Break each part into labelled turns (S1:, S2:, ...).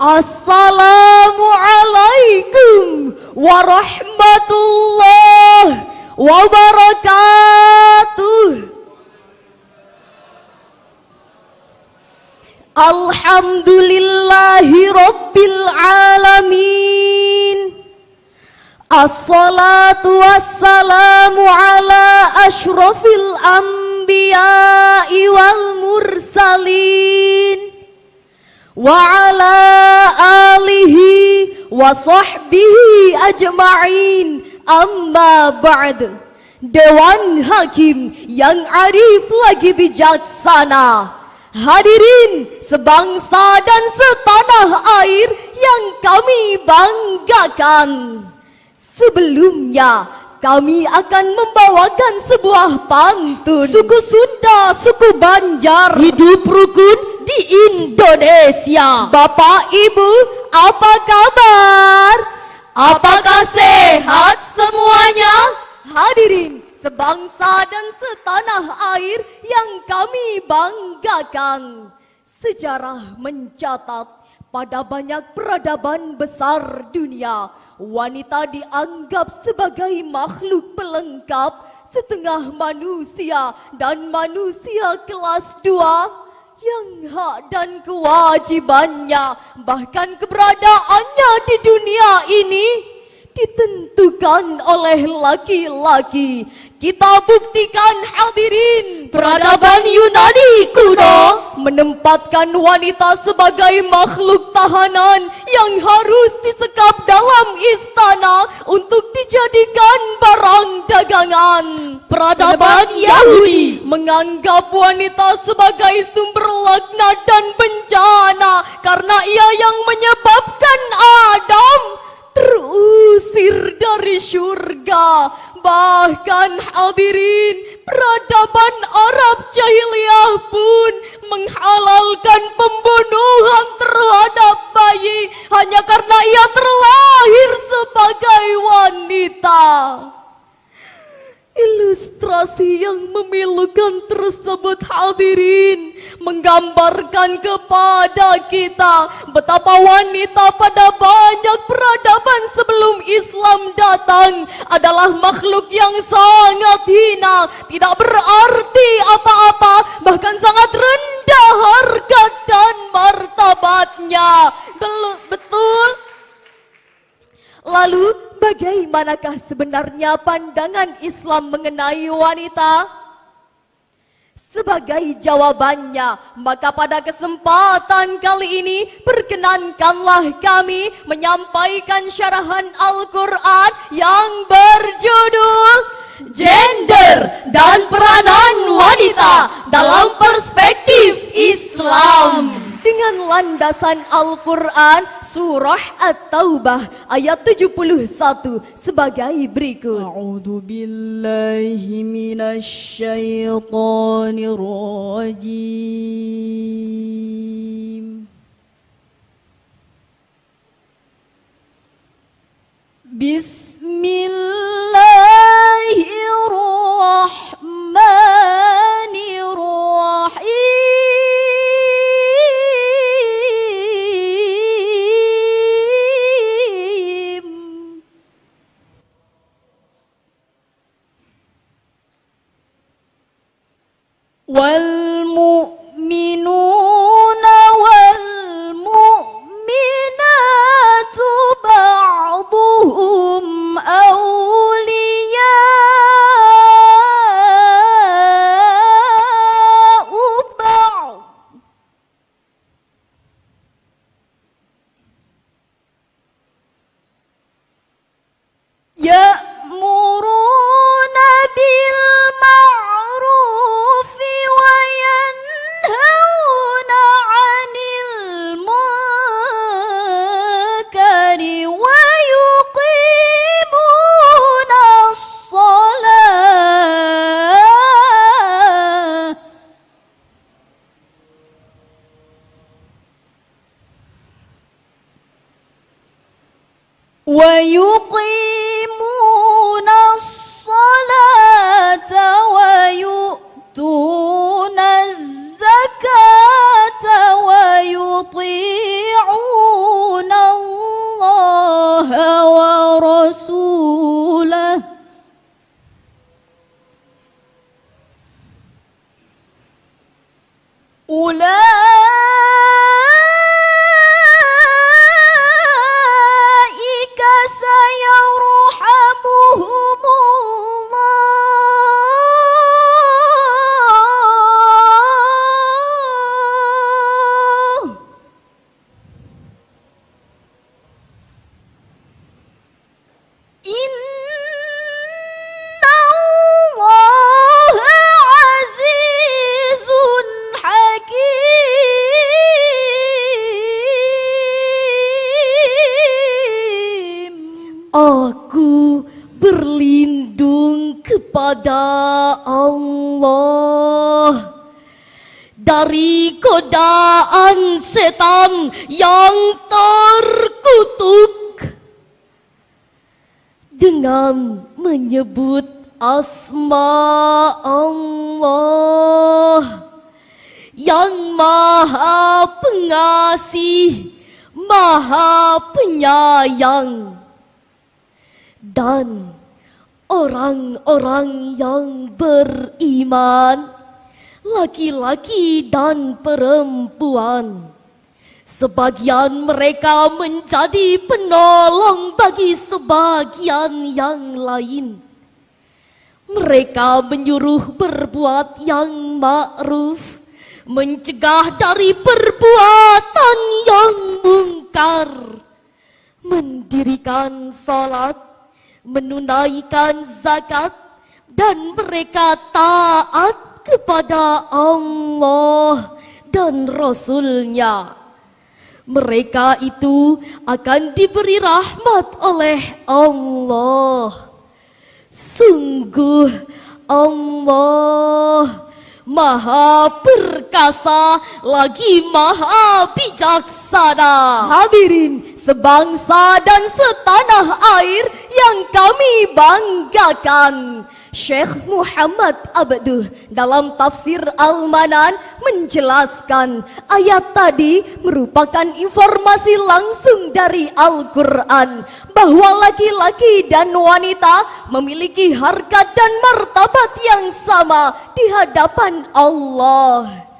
S1: Assalamualaikum warahmatullahi wabarakatuh. Alhamdulillahi rabbil alamin. Assalatu wassalamu ala ashrafil anbiya'i wal mursalin wa ala alihi wa sahbihi ajma'in. Amma ba'd. Dewan Hakim yang arif lagi bijaksana, hadirin sebangsa dan setanah air yang kami banggakan. Sebelumnya kami akan membawakan sebuah pantun. Suku Sunda, suku Banjar, hidup rukun di Indonesia. Bapak Ibu, apa kabar? Apakah sehat semuanya? Hadirin sebangsa dan setanah air yang kami banggakan. Sejarah mencatat pada banyak peradaban besar dunia, wanita dianggap sebagai makhluk pelengkap, setengah manusia dan manusia kelas 2 yang hak dan kewajibannya, bahkan keberadaannya di dunia ini ditentukan oleh laki-laki. Kita buktikan hadirin, peradaban Yunani kuno menempatkan wanita sebagai makhluk tahanan yang harus disekap dalam istana untuk dijadikan barang dagangan. Peradaban Yahudi menganggap wanita sebagai sumber laknat dan bencana karena ia yang menyebabkan Adam terusir dari surga. Bahkan hadirin, peradaban Arab jahiliyah pun menghalalkan pembunuhan terhadap bayi hanya karena ia terlahir sebagai wanita. Ilustrasi yang memilukan tersebut hadirin menggambarkan kepada kita betapa wanita pada banyak peradaban sebelum Islam datang adalah makhluk yang sangat hina, tidak berarti apa-apa, bahkan sangat rendah harkat dan martabatnya. Betul? Lalu bagaimanakah sebenarnya pandangan Islam mengenai wanita? Sebagai jawabannya, maka pada kesempatan kali ini perkenankanlah kami menyampaikan syarahan Al-Quran yang berjudul Gender dan Peranan Wanita dalam Perspektif Islam, dengan landasan Al-Quran surah At-Taubah ayat 71 sebagai berikut. A'udzu billahi minasy syaithanir rajim. Bismillahirrahmanirrahim. Wal mu'minuna wal mu'minatu ba'duhum awliya'u ba'd. Ya'muruna bil ma'rufi wa yanhauna 'anil munkari wa yuqimuna as-shalah wa yuqimuna as-salata wa yu'tuna az-zakata wa yuti'una kepada Allah dari godaan setan yang terkutuk dengan menyebut asma Allah yang Maha Pengasih, Maha Penyayang. Dan orang-orang yang beriman, laki-laki dan perempuan, sebagian mereka menjadi penolong bagi sebagian yang lain. Mereka menyuruh berbuat yang ma'ruf, mencegah dari perbuatan yang mungkar, mendirikan salat, menunaikan zakat, dan mereka taat kepada Allah dan Rasul-Nya. Mereka itu akan diberi rahmat oleh Allah. Sungguh Allah Maha Perkasa lagi Maha Bijaksana.
S2: Hadirin sebangsa dan setanah air yang kami banggakan, Syekh Muhammad Abduh dalam tafsir Al-Manan menjelaskan ayat tadi merupakan informasi langsung dari Al-Quran bahwa laki-laki dan wanita memiliki harkat dan martabat yang sama di hadapan Allah.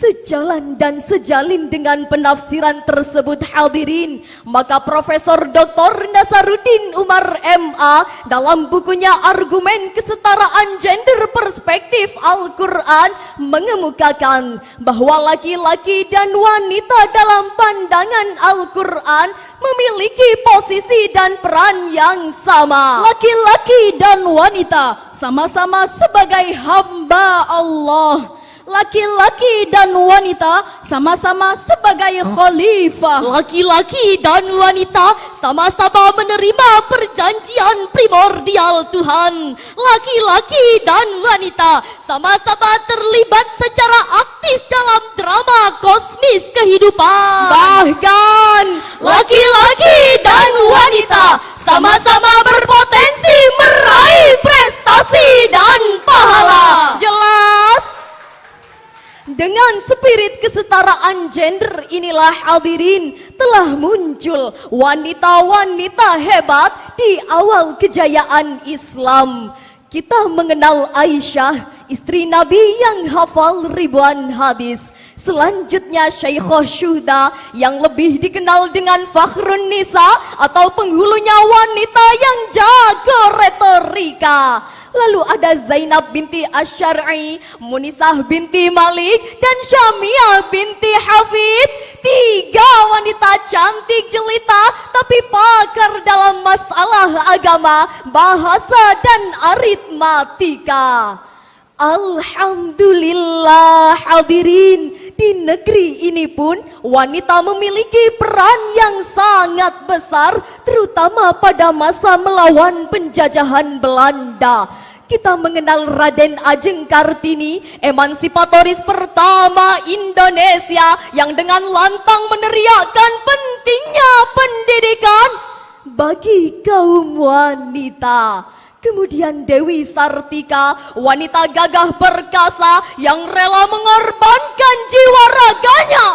S2: Sejalan dan sejalin dengan penafsiran tersebut, hadirin, maka Profesor Dr. Nasaruddin Umar MA dalam bukunya Argumen Kesetaraan Gender Perspektif Al-Quran mengemukakan bahwa laki-laki dan wanita dalam pandangan Al-Quran memiliki posisi dan peran yang sama.
S3: Laki-laki dan wanita sama-sama sebagai hamba Allah. Laki-laki dan wanita sama-sama sebagai khalifah.
S1: Laki-laki dan wanita sama-sama menerima perjanjian primordial Tuhan. Laki-laki dan wanita sama-sama terlibat secara aktif dalam drama kosmis kehidupan.
S2: Bahkan
S1: Laki-laki dan wanita sama-sama berpotensi meraih prestasi dan pahala.
S2: jelas. Dengan spirit kesetaraan gender inilah, hadirin, telah muncul wanita-wanita hebat di awal kejayaan Islam. Kita mengenal Aisyah, istri Nabi yang hafal ribuan hadis. Selanjutnya Syaikhah Syuhda yang lebih dikenal dengan Fakhrun Nisa atau penghulunya wanita yang jago retorika. Lalu ada Zainab binti Asy-Syar'i, Munisah binti Malik, dan Syamiah binti Hafid. 3 wanita cantik jelita tapi pakar dalam masalah agama, bahasa, dan aritmatika. Alhamdulillah, hadirin, di negeri ini pun wanita memiliki peran yang sangat besar, terutama pada masa melawan penjajahan Belanda. Kita mengenal Raden Ajeng Kartini, emansipatoris pertama Indonesia yang dengan lantang meneriakkan pentingnya pendidikan bagi kaum wanita. Kemudian Dewi Sartika, wanita gagah perkasa yang rela mengorbankan jiwa raganya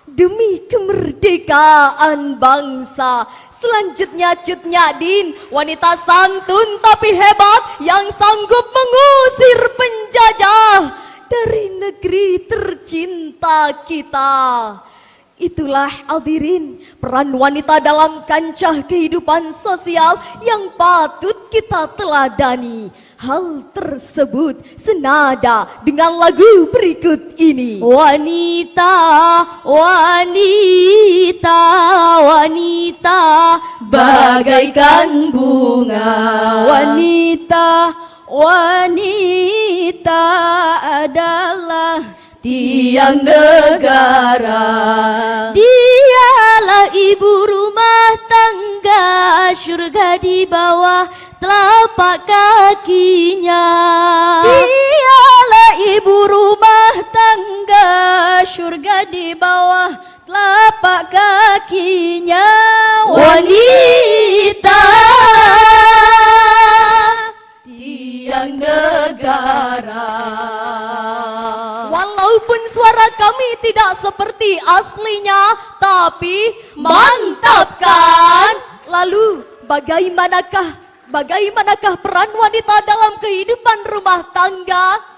S2: demi kemerdekaan bangsa. Selanjutnya Cut Nyadin, wanita santun tapi hebat yang sanggup mengusir penjajah dari negeri tercinta kita. Itulah, hadirin, peran wanita dalam kancah kehidupan sosial yang patut kita teladani. Hal tersebut senada dengan lagu berikut ini.
S1: Wanita, wanita, wanita bagaikan bunga.
S3: Wanita, wanita adalah
S1: tiang negara. Dialah ibu rumah tangga, surga di bawah telapak kakinya.
S3: Dialah ibu rumah tangga, syurga di bawah telapak kakinya.
S1: Wanita tiang negara.
S2: Walaupun suara kami tidak seperti aslinya, tapi mantap kan? Lalu bagaimanakah peran wanita dalam kehidupan rumah tangga?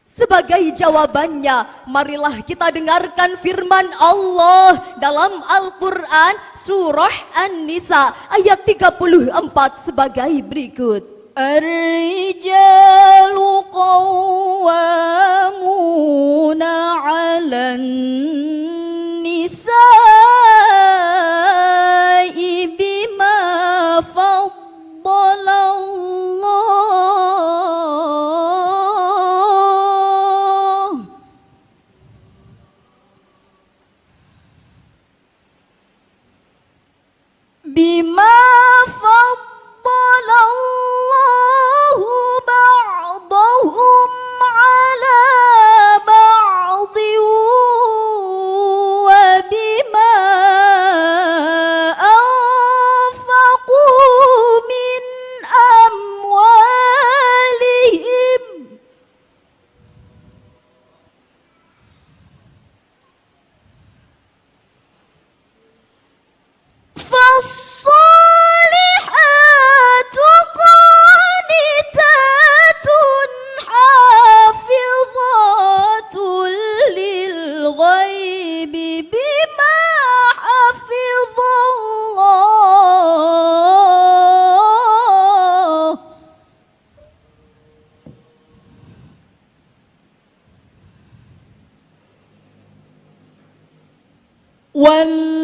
S2: Sebagai jawabannya, marilah kita dengarkan firman Allah dalam Al-Quran surah An-Nisa ayat 34 sebagai berikut.
S3: Ar-rijalu qawwamuna 'alan nisa'i bima faddala Allah bima faddala Allahu ba'dahum 'ala ba'dhin wa bima anfaqu min amwalihim فالصالحات قانتات حافظات للغيب بما حفظ الله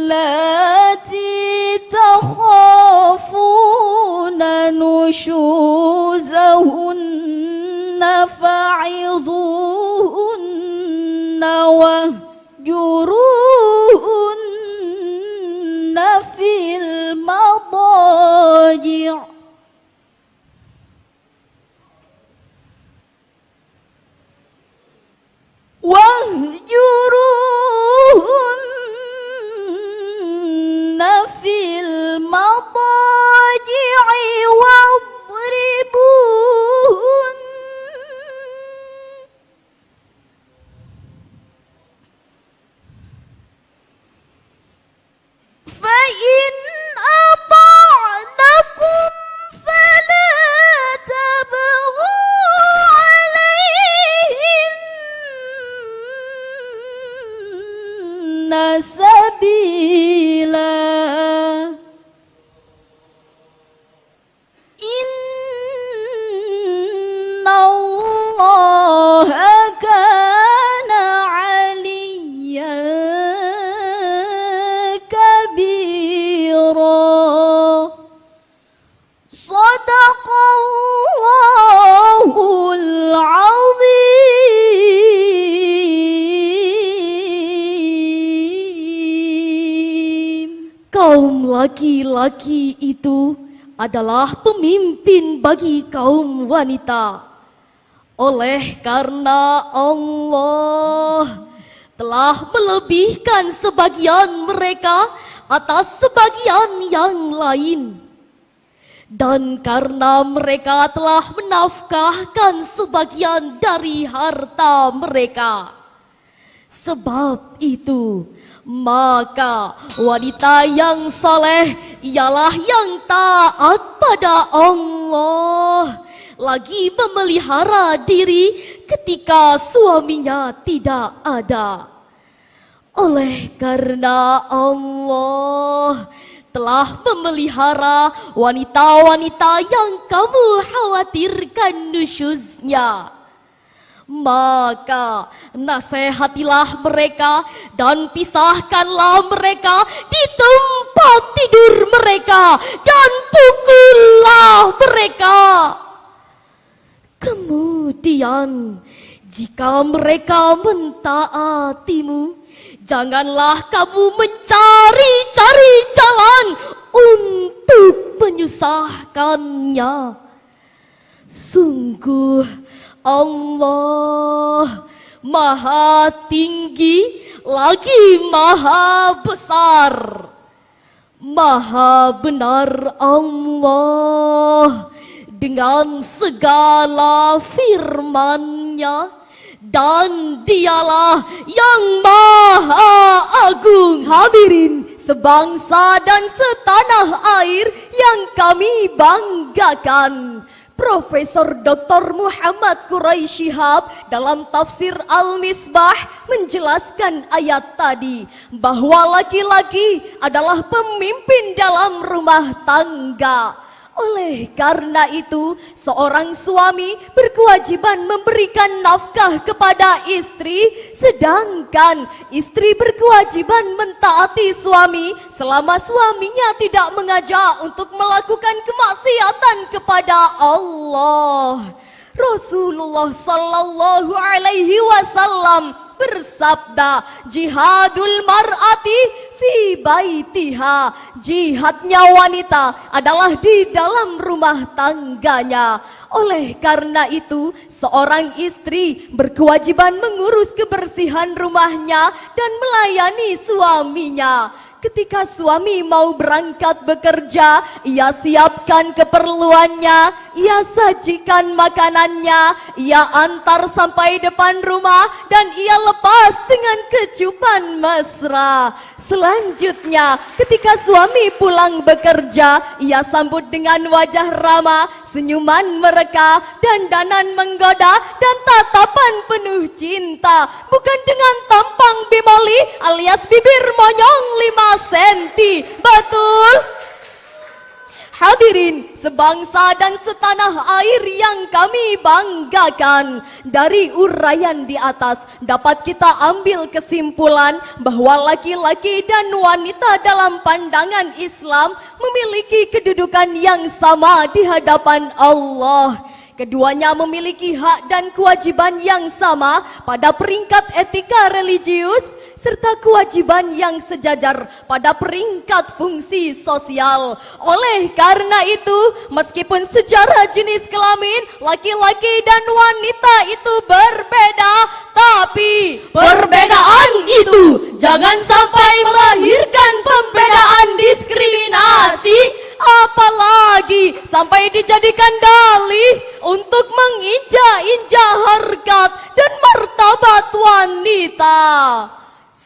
S3: واللاتي تخافون نشوزهن فعظوهن واهجروهن في المضاجع واهجروهن في المضاجع واضربوهن فإن أطعنكم فلا تبغوا عليهن سبيلا إن الله كان عليا كبيرا صدق الله العظيم.
S2: Kaum laki-laki itu adalah pemimpin bagi kaum wanita. Oleh karena Allah telah melebihkan sebagian mereka atas sebagian yang lain. Dan karena mereka telah menafkahkan sebagian dari harta mereka. Sebab itu, maka wanita yang saleh ialah yang taat pada Allah, lagi memelihara diri ketika suaminya tidak ada. Oleh karena Allah telah memelihara wanita-wanita yang kamu khawatirkan nusyuznya, maka nasihatilah mereka dan pisahkanlah mereka di tempat tidur mereka dan pukullah mereka. Kemudian jika mereka mentaatimu, janganlah kamu mencari-cari jalan untuk menyusahkan mengesahkannya. Sungguh Allah Maha tinggi lagi Maha besar. Maha benar Allah dengan segala firman-Nya, dan Dialah yang Maha Agung.
S3: Hadirin sebangsa dan setanah air yang kami banggakan, Profesor Dr. Muhammad Quraisy Shihab dalam tafsir Al-Misbah menjelaskan ayat tadi bahwa laki-laki adalah pemimpin dalam rumah tangga. Oleh karena itu, seorang suami berkewajiban memberikan nafkah kepada istri, sedangkan istri berkewajiban mentaati suami selama suaminya tidak mengajak untuk melakukan kemaksiatan kepada Allah. Rasulullah sallallahu alaihi wasallam bersabda, jihadul mar'ati fi baitiha, jihadnya wanita adalah di dalam rumah tangganya. Oleh karena itu, seorang istri berkewajiban mengurus kebersihan rumahnya dan melayani suaminya. Ketika suami mau berangkat bekerja, ia siapkan keperluannya, ia sajikan makanannya, ia antar sampai depan rumah, dan ia lepas dengan kecupan mesra. Selanjutnya, ketika suami pulang bekerja, ia sambut dengan wajah ramah, senyuman mereka, dandanan menggoda, dan tatapan penuh cinta. Bukan dengan tampang bimoli alias bibir monyong 5 senti. Betul? Hadirin sebangsa dan setanah air yang kami banggakan, dari uraian di atas dapat kita ambil kesimpulan bahwa laki-laki dan wanita dalam pandangan Islam memiliki kedudukan yang sama di hadapan Allah. Keduanya memiliki hak dan kewajiban yang sama pada peringkat etika religius, serta kewajiban yang sejajar pada peringkat fungsi sosial. Oleh karena itu, meskipun secara jenis kelamin laki-laki dan wanita itu berbeda, tapi perbedaan itu jangan sampai melahirkan pembedaan diskriminasi, apalagi sampai dijadikan dalih untuk menginjak-injak harkat dan martabat wanita.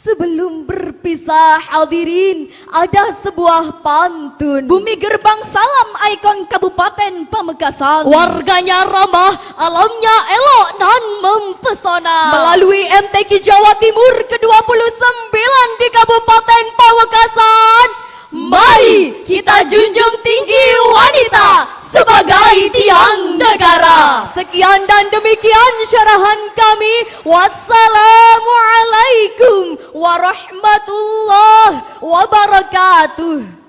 S3: Sebelum berpisah hadirin, ada sebuah pantun.
S1: Bumi Gerbang Salam, ikon Kabupaten Pamekasan.
S2: Warganya ramah, alamnya elok dan mempesona.
S3: Melalui MTQ Jawa Timur ke-29 di Kabupaten Pamekasan, mari kita junjung tinggi wanita sebagai tiang negara. Sekian dan demikian syarahan kami. Wassalamualaikum warahmatullahi wabarakatuh.